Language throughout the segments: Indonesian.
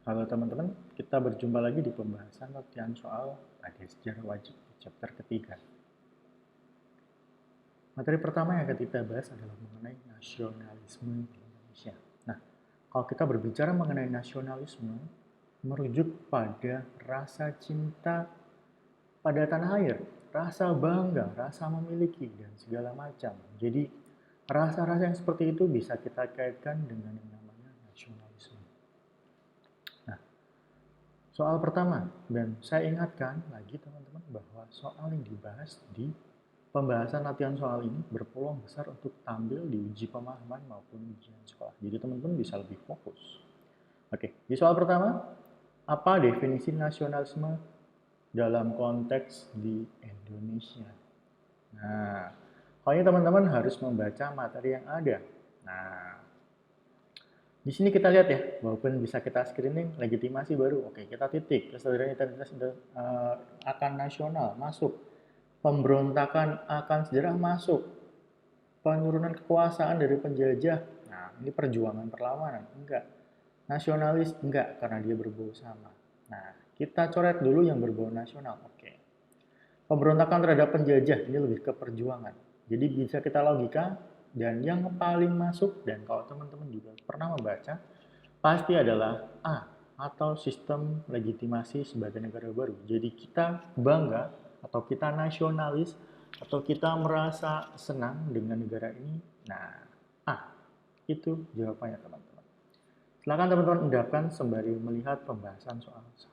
Halo teman-teman, kita berjumpa lagi di pembahasan latihan soal pada sejarah wajib di chapter ketiga. Materi pertama yang akan kita bahas adalah mengenai nasionalisme di Indonesia. Nah, kalau kita berbicara mengenai nasionalisme, merujuk pada rasa cinta pada tanah air, rasa bangga, rasa memiliki, dan segala macam. Jadi, rasa-rasa yang seperti itu bisa kita kaitkan dengan yang namanya nasionalisme. Nah, soal pertama, dan saya ingatkan lagi teman-teman bahwa soal yang dibahas di pembahasan latihan soal ini berpeluang besar untuk tampil di uji pemahaman maupun ujian sekolah. Jadi teman-teman bisa lebih fokus. Oke, di soal pertama, apa definisi nasionalisme dalam konteks di Indonesia? Nah, pokoknya teman-teman harus membaca materi yang ada. Nah, di sini kita lihat ya, walaupun bisa kita screening, legitimasi baru, oke kita titik, kesadaran identitas akan nasional, masuk. Pemberontakan akan sejarah masuk. Penurunan kekuasaan dari penjajah, nah ini perjuangan perlawanan, enggak. Nasionalis, enggak, karena dia berbau sama. Nah, kita coret dulu yang berbau nasional, oke. Pemberontakan terhadap penjajah, ini lebih ke perjuangan. Jadi bisa kita logika, dan yang paling masuk, dan kalau teman-teman juga pernah membaca, pasti adalah A, atau sistem legitimasi sebagai negara baru. Jadi kita bangga, atau kita nasionalis, atau kita merasa senang dengan negara ini. Nah, A, itu jawabannya teman-teman. Silakan teman-teman endapkan sembari melihat pembahasan soal 1.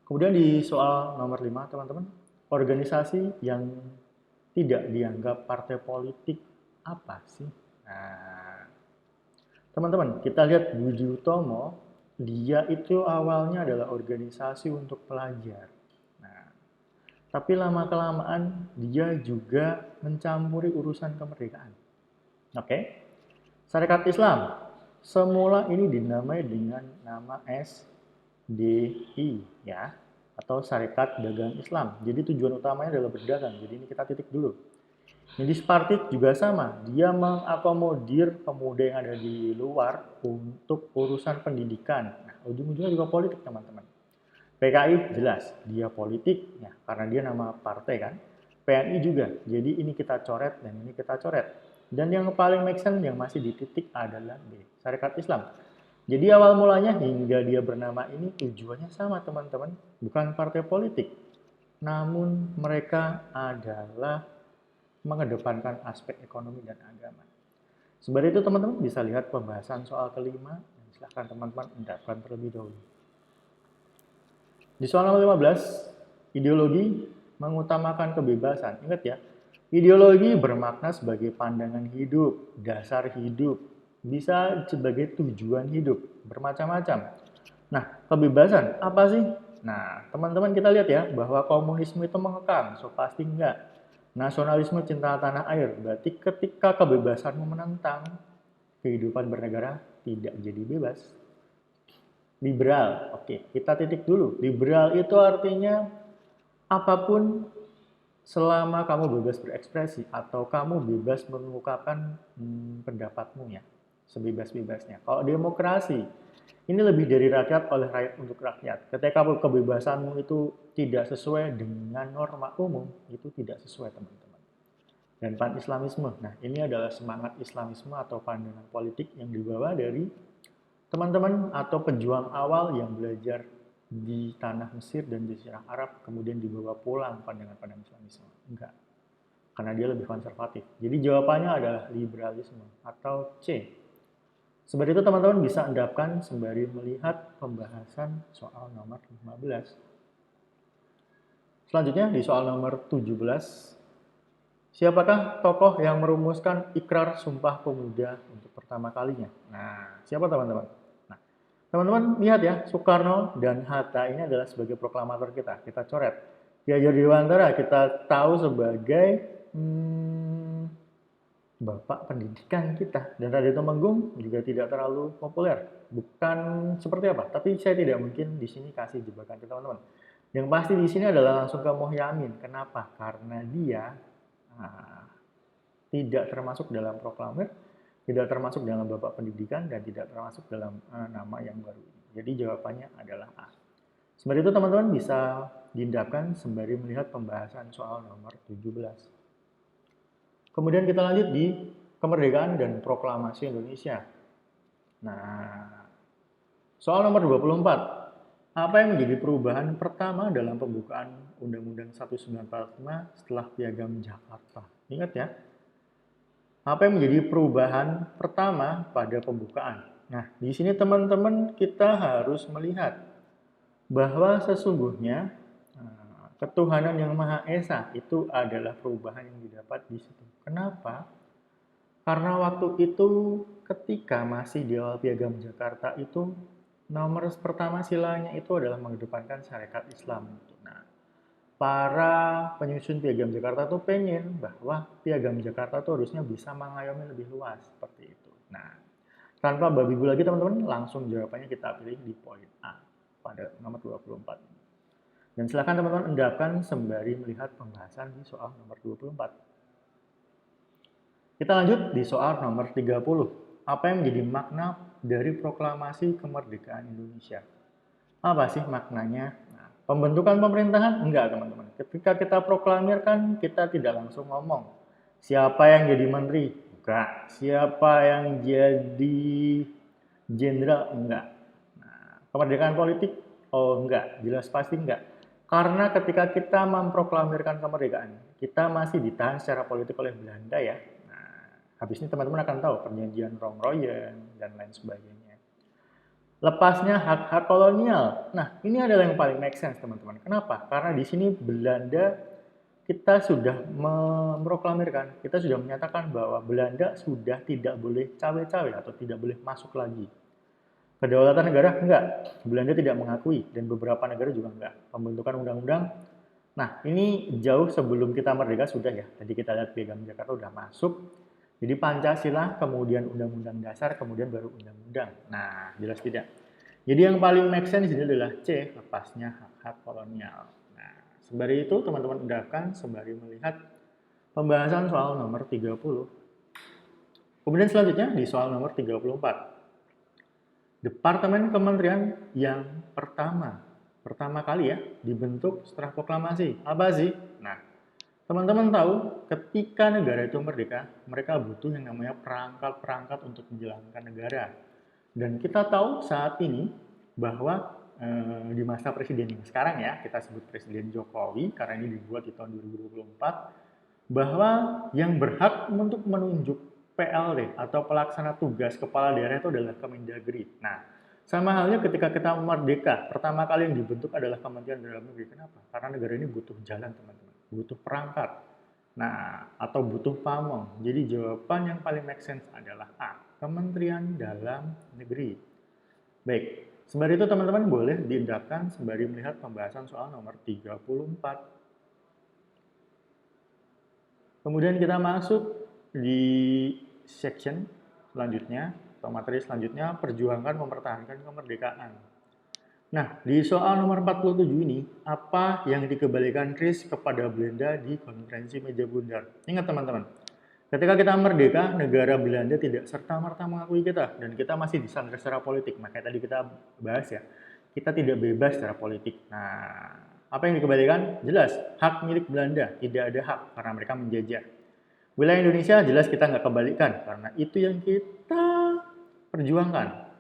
Kemudian di soal nomor 5, teman-teman, organisasi yang tidak dianggap partai politik apa sih? Nah, teman-teman, kita lihat Budi Utomo, dia itu awalnya adalah organisasi untuk pelajar. Nah, tapi lama-kelamaan dia juga mencampuri urusan kemerdekaan. Oke? Syarikat Islam, semula ini dinamai dengan nama SDI ya, atau Syarikat Dagang Islam. Jadi tujuan utamanya adalah berdagang. Jadi ini kita titik dulu. Jadi Spartit juga sama, dia mengakomodir pemuda yang ada di luar untuk urusan pendidikan. Nah, ujung-ujungnya juga politik teman-teman. PKI jelas, dia politik, ya, karena dia nama partai kan. PNI juga, jadi ini kita coret dan ini kita coret. Dan yang paling make sense yang masih di titik adalah B, Syarikat Islam. Jadi awal mulanya hingga dia bernama ini tujuannya sama teman-teman, bukan partai politik. Namun mereka adalah mengedepankan aspek ekonomi dan agama. Sebab itu teman-teman bisa lihat pembahasan soal kelima, dan silahkan teman-teman endapkan terlebih dahulu. Di soal nomor 15, ideologi mengutamakan kebebasan. Ingat ya, ideologi bermakna sebagai pandangan hidup, dasar hidup, bisa sebagai tujuan hidup, bermacam-macam. Nah, kebebasan apa sih? Nah, teman-teman kita lihat ya, bahwa komunisme itu mengekang, so pasti enggak. Nasionalisme cinta tanah air, berarti ketika kebebasanmu menentang, kehidupan bernegara tidak jadi bebas. Liberal, oke, kita titik dulu. Liberal itu artinya apapun selama kamu bebas berekspresi atau kamu bebas mengungkapkan pendapatmu ya, sebebas-bebasnya. Kalau demokrasi, ini lebih dari rakyat oleh rakyat untuk rakyat. Ketika kebebasanmu itu tidak sesuai dengan norma umum, itu tidak sesuai teman-teman. Dan pan-islamisme, nah ini adalah semangat islamisme atau pandangan politik yang dibawa dari teman-teman atau pejuang awal yang belajar di tanah Mesir dan Jazirah Arab kemudian dibawa pulang pandangan-pandangan Islamisme. Enggak, karena dia lebih konservatif. Jadi jawabannya adalah liberalisme atau C. Sebab itu teman-teman bisa endapkan sembari melihat pembahasan soal nomor 15. Selanjutnya di soal nomor 17, siapakah tokoh yang merumuskan ikrar Sumpah Pemuda untuk pertama kalinya? Nah, siapa teman-teman? Nah, teman-teman lihat ya, Soekarno dan Hatta ini adalah sebagai proklamator kita. Kita coret. Ki Hajar Dewantara kita tahu sebagai bapak pendidikan kita. Dan Raden Temenggung juga tidak terlalu populer. Bukan seperti apa, tapi saya tidak mungkin di sini kasih jebakan ke teman-teman. Yang pasti di sini adalah langsung ke Muhyamin. Kenapa? Karena dia tidak termasuk dalam proklamer tidak termasuk dalam Bapak Pendidikan, dan tidak termasuk dalam nama yang baru ini. Jadi jawabannya adalah A. Sembari itu teman-teman bisa diindahkan sembari melihat pembahasan soal nomor 17. Kemudian kita lanjut di kemerdekaan dan proklamasi Indonesia. Nah, soal nomor 24. Apa yang menjadi perubahan pertama dalam pembukaan Undang-Undang 1945 setelah Piagam Jakarta? Ingat ya, apa yang menjadi perubahan pertama pada pembukaan? Nah, di sini teman-teman kita harus melihat bahwa sesungguhnya ketuhanan yang Maha Esa itu adalah perubahan yang didapat di situ. Kenapa? Karena waktu itu ketika masih di awal Piagam Jakarta itu nomor pertama silanya itu adalah mengedepankan syariat Islam. Nah, para penyusun Piagam Jakarta tuh pengen bahwa Piagam Jakarta tuh harusnya bisa mengayomi lebih luas seperti itu. Nah, tanpa babi bu lagi teman-teman, langsung jawabannya kita pilih di poin A pada nomor 24. Dan silakan teman-teman endapkan sembari melihat pembahasan di soal nomor 24. Kita lanjut di soal nomor 30. Apa yang menjadi makna dari proklamasi kemerdekaan Indonesia? Apa sih maknanya? Nah, pembentukan pemerintahan? Enggak, teman-teman. Ketika kita proklamirkan, kita tidak langsung ngomong. Siapa yang jadi menteri? Enggak. Siapa yang jadi jenderal? Enggak. Nah, kemerdekaan politik? Oh, enggak. Jelas pasti enggak. Karena ketika kita memproklamirkan kemerdekaan, kita masih ditahan secara politik oleh Belanda ya. Nah, habis ini teman-teman akan tahu perjanjian Rongroyen dan lain sebagainya. Lepasnya hak-hak kolonial. Nah, ini adalah yang paling make sense, teman-teman. Kenapa? Karena di sini Belanda kita sudah memproklamirkan, kita sudah menyatakan bahwa Belanda sudah tidak boleh cawe-cawe atau tidak boleh masuk lagi. Kedaulatan negara enggak, Belanda tidak mengakui dan beberapa negara juga enggak. Pembentukan undang-undang, nah ini jauh sebelum kita merdeka sudah ya. Tadi kita lihat Piagam Jakarta sudah masuk. Jadi Pancasila, kemudian Undang-Undang Dasar, kemudian baru Undang-Undang. Nah, jelas tidak. Jadi yang paling make sense ini adalah C, lepasnya hak-hak kolonial. Nah, sembari itu teman-teman endapkan sembari melihat pembahasan soal nomor 30. Kemudian selanjutnya di soal nomor 34. Departemen Kementerian yang pertama kali ya dibentuk setelah proklamasi. Apa sih? Nah, teman-teman tahu ketika negara itu merdeka, mereka butuh yang namanya perangkat-perangkat untuk menjalankan negara. Dan kita tahu saat ini bahwa di masa presiden yang sekarang ya, kita sebut Presiden Jokowi karena ini dibuat di tahun 2024, bahwa yang berhak untuk menunjuk PLT atau pelaksana tugas kepala daerah itu adalah Kemendagri. Nah, sama halnya ketika kita merdeka, pertama kali yang dibentuk adalah Kementerian Dalam Negeri. Kenapa? Karena negara ini butuh jalan, teman-teman. Butuh perangkat. Nah, atau butuh pamong. Jadi jawaban yang paling make sense adalah A, Kementerian Dalam Negeri. Baik, sembari itu teman-teman boleh diindahkan sembari melihat pembahasan soal nomor 34. Kemudian kita masuk di section selanjutnya, atau materi selanjutnya, perjuangan mempertahankan kemerdekaan. Nah, di soal nomor 47 ini, apa yang dikembalikan Kris kepada Belanda di konferensi meja bundar? Ingat teman-teman, ketika kita merdeka, negara Belanda tidak serta-merta mengakui kita, dan kita masih disandra secara politik. Makanya tadi kita bahas ya, kita tidak bebas secara politik. Nah, apa yang dikembalikan? Jelas, hak milik Belanda, tidak ada hak karena mereka menjajah. Wilayah Indonesia jelas kita nggak kembalikan, karena itu yang kita perjuangkan.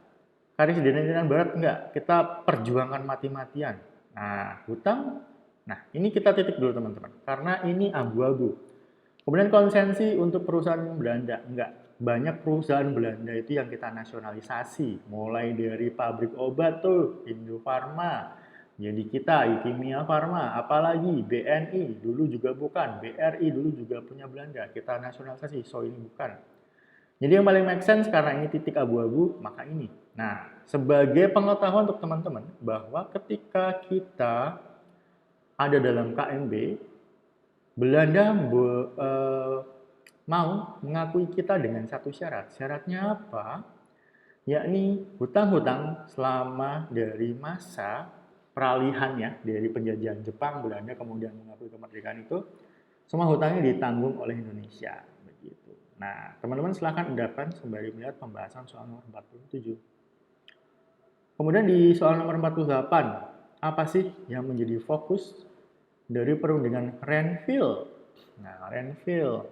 Karis Dinanan Barat enggak, kita perjuangkan mati-matian. Nah, hutang, nah ini kita titik dulu teman-teman, karena ini abu-abu. Kemudian konsensi untuk perusahaan Belanda, enggak. Banyak perusahaan Belanda itu yang kita nasionalisasi, mulai dari pabrik obat tuh, Indofarma, jadi kita, Kimia Farma, apalagi BNI, dulu juga bukan, BRI dulu juga punya Belanda, kita nasionalisasi, so ini bukan. Jadi yang paling make sense karena ini titik abu-abu, maka ini. Nah, sebagai pengetahuan untuk teman-teman, bahwa ketika kita ada dalam KMB, Belanda mau mengakui kita dengan satu syarat. Syaratnya apa? Yakni hutang-hutang selama dari masa peralihannya dari penjajahan Jepang, Belanda kemudian mengakui kemerdekaan itu, semua hutangnya ditanggung oleh Indonesia. Begitu. Nah, teman-teman silahkan endapkan sembari melihat pembahasan soal nomor 47. Kemudian di soal nomor 48, apa sih yang menjadi fokus dari perundingan Renville? Nah, Renville.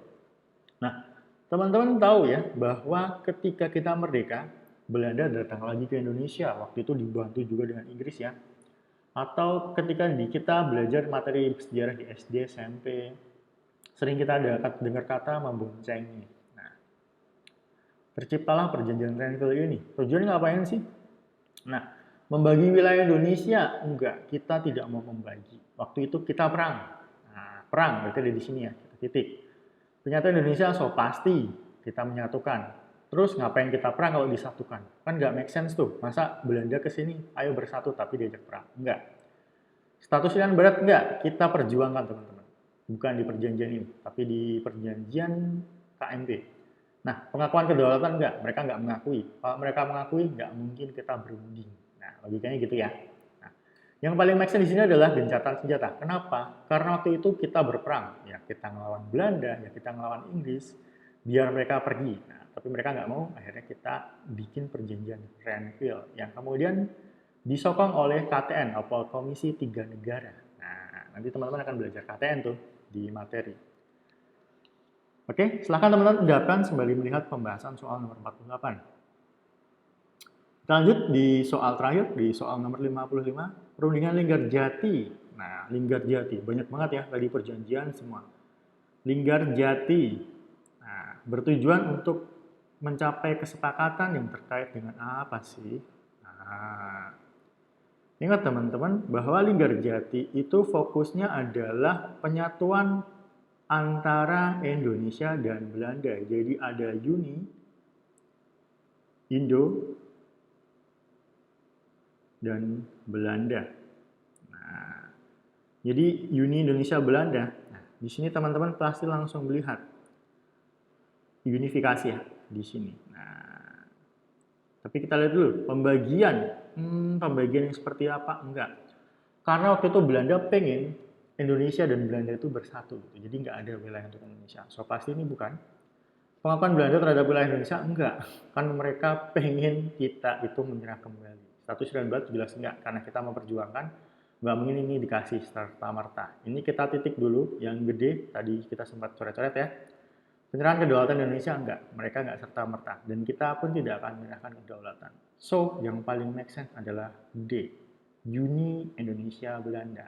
Nah, teman-teman tahu ya bahwa ketika kita merdeka, Belanda datang lagi ke Indonesia. Waktu itu dibantu juga dengan Inggris ya. Atau ketika kita belajar materi sejarah di SD, SMP, sering kita dengar kata memboncengi. Nah, terciptalah perjanjian Renville ini. Tujuannya ngapain sih? Nah, membagi wilayah Indonesia enggak, kita tidak mau membagi. Waktu itu kita perang. Nah, perang berarti ada di sini ya, kita titik. Ternyata Indonesia so pasti kita menyatukan. Terus ngapain kita perang kalau disatukan? Kan nggak make sense tuh. Masa Belanda ke sini, ayo bersatu tapi diajak perang? Enggak. Status Irian Barat enggak, kita perjuangkan teman-teman. Bukan di perjanjian ini, tapi di perjanjian KMP. Nah, pengakuan kedaulatan enggak, mereka enggak mengakui. Kalau mereka mengakui, enggak mungkin kita berunding. Nah, logikanya gitu ya. Nah, yang paling make sense di sini adalah gencatan senjata. Kenapa? Karena waktu itu kita berperang. Ya, kita ngelawan Belanda, ya kita ngelawan Inggris, biar mereka pergi. Nah, tapi mereka nggak mau, akhirnya kita bikin perjanjian Renville, yang kemudian disokong oleh KTN, atau Komisi Tiga Negara. Nah, nanti teman-teman akan belajar KTN tuh di materi. Oke, silahkan teman-teman endapkan sembari melihat pembahasan soal nomor 48. Kita lanjut di soal terakhir, di soal nomor 55, perundingan Linggarjati. Nah, Linggarjati, banyak banget ya tadi perjanjian semua. Linggarjati, nah, bertujuan untuk mencapai kesepakatan yang terkait dengan apa sih? Nah, ingat teman-teman bahwa Linggarjati itu fokusnya adalah penyatuan antara Indonesia dan Belanda. Jadi ada Uni, Indo, dan Belanda. Nah, jadi Uni Indonesia Belanda. Nah, di sini teman-teman pasti langsung melihat unifikasi ya di sini. Nah, tapi kita lihat dulu pembagian. Pembagian yang seperti apa? Enggak. Karena waktu itu Belanda pengen Indonesia dan Belanda itu bersatu. Jadi nggak ada wilayah untuk Indonesia. So pasti ini bukan. Pengakuan Belanda terhadap wilayah Indonesia enggak. Kan mereka pengen kita itu menyerah kembali. Status Irian Barat jelas enggak. Karena kita memperjuangkan nggak mungkin ini dikasih serta-merta. Ini kita titik dulu yang gede. Tadi kita sempat coret-coret ya. Penyerahan kedaulatan Indonesia enggak. Mereka enggak serta-merta. Dan kita pun tidak akan menyerahkan kedaulatan. So, yang paling make sense adalah D. Uni Indonesia Belanda.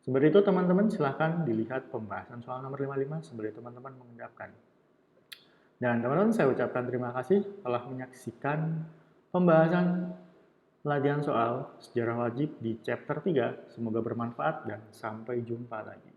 Seperti itu teman-teman, silahkan dilihat pembahasan soal nomor 55 sebelum teman-teman mengendapkan. Dan teman-teman saya ucapkan terima kasih telah menyaksikan pembahasan latihan soal sejarah wajib di chapter 3. Semoga bermanfaat dan sampai jumpa lagi.